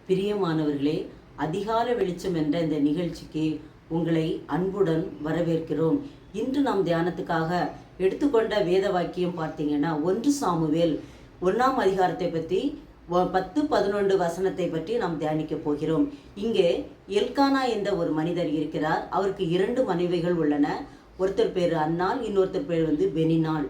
பிரியமானவர்களே, அதிகால வெளிச்சம் என்ற இந்த நிகழ்ச்சிக்கு உங்களை அன்புடன் வரவேற்கிறோம். இன்று நாம் தியானத்துக்காக எடுத்துக்கொண்ட வேத வாக்கியம் பார்த்தீங்கன்னா 1 சாமுவேல் 1ஆம் அதிகாரத்தை பற்றி 10-11 வசனத்தை பற்றி நாம் தியானிக்க போகிறோம். இங்கே எல்கானா என்ற ஒரு மனிதர் இருக்கிறார். அவருக்கு 2 மனைவிகள் உள்ளன. ஒருத்தர் பேர் அன்னாள், இன்னொருத்தர் பேர் பெனினாள்.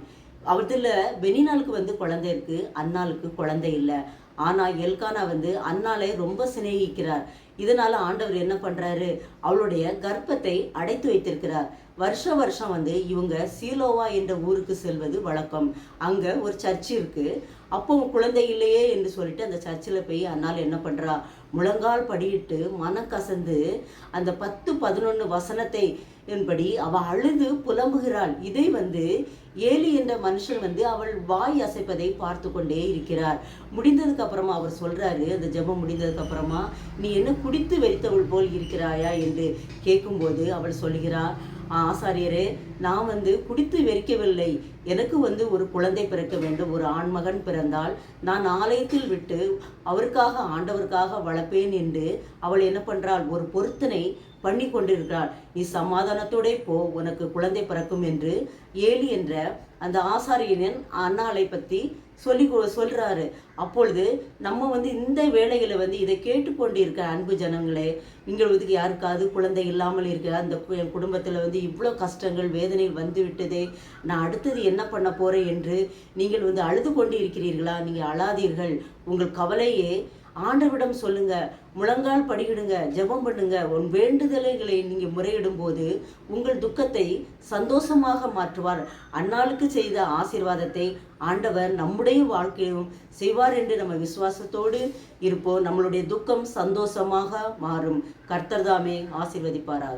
அவர்தில் பெனினாளுக்கு குழந்தை இருக்கு, அன்னாளுக்கு குழந்தை இல்லை. ஆனால் எல்கானா அன்னாளை ரொம்ப சிநேகிக்கிறார். இதனால ஆண்டவர் என்ன பண்றாரு, அவளுடைய கர்ப்பத்தை அடைத்து வைத்திருக்கிறார். வருஷம் இவங்க சீலோவா என்ற ஊருக்கு செல்வது வழக்கம். அங்க ஒரு சர்ச் இருக்கு. அப்போ குழந்தை இல்லையே என்று சொல்லிட்டு அந்த சர்ச்சில் போய் அன்னாள் என்ன பண்றா, முழங்கால் படியிட்டு மனம் கசந்து அந்த 10-11 வசனத்தை என்படி அவ அழுது புலம்புகிறாள். இதை ஏலி என்ற மனுஷன் அவள் வாய் அசைப்பதை பார்த்து கொண்டே இருக்கிறார். முடிந்ததுக்கு அப்புறமா அவர் சொல்றாரு, அந்த ஜெபம் முடிந்ததுக்கு அப்புறமா, நீ என்ன குடித்து வெறித்தவள் போல் இருக்கிறாயா என்று கேட்கும்போது அவள் சொல்கிறார், ஆசாரியரே, நான் குடித்து வெறிக்கவில்லை. எனக்கு ஒரு குழந்தை பிறக்க வேண்டும். ஒரு ஆண்மகன் பிறந்தால் நான் ஆலயத்தில் விட்டு அவருக்காக ஆண்டவருக்காக வளர்ப்பேன் என்று அவள் என்ன பண்றாள், ஒரு பொருத்தனை பண்ணி கொண்டிருக்கிறாள். நீ சமாதானத்தோட போ, உனக்கு குழந்தை பிறக்கும் என்று ஏலி என்ற அந்த ஆசாரியனின் அன்னாளை பற்றி சொல்றாரு. அப்பொழுது நம்ம இந்த வேளைகளை இதை கேட்டுக்கொண்டு இருக்க அன்பு ஜனங்களே, நீங்கள் யாருக்காவது குழந்தை இல்லாமல் இருக்க, அந்த என் குடும்பத்தில் இவ்வளோ கஷ்டங்கள் வேதனை விட்டதே, நான் அடுத்தது என்ன பண்ண போறேன் என்று நீங்கள் அழுது கொண்டு இருக்கிறீர்களா? நீங்கள் அழாதீர்கள். உங்கள் கவலையே ஆண்டவரிடம் சொல்லுங்க, முழங்கால் படியிடுங்க, ஜெபம் பண்ணுங்க. உன் வேண்டுதலைகளை நீங்க முறையிடும் போது உங்கள் துக்கத்தை சந்தோஷமாக மாற்றுவார். அன்னாளுக்கு செய்த ஆசீர்வாதத்தை ஆண்டவர் நம்முடைய வாழ்க்கையிலும் செய்வார் என்று நம்ம விசுவாசத்தோடு இருப்போம். நம்மளுடைய துக்கம் சந்தோஷமாக மாறும். கர்த்தர் தாமே ஆசீர்வதிப்பாராக.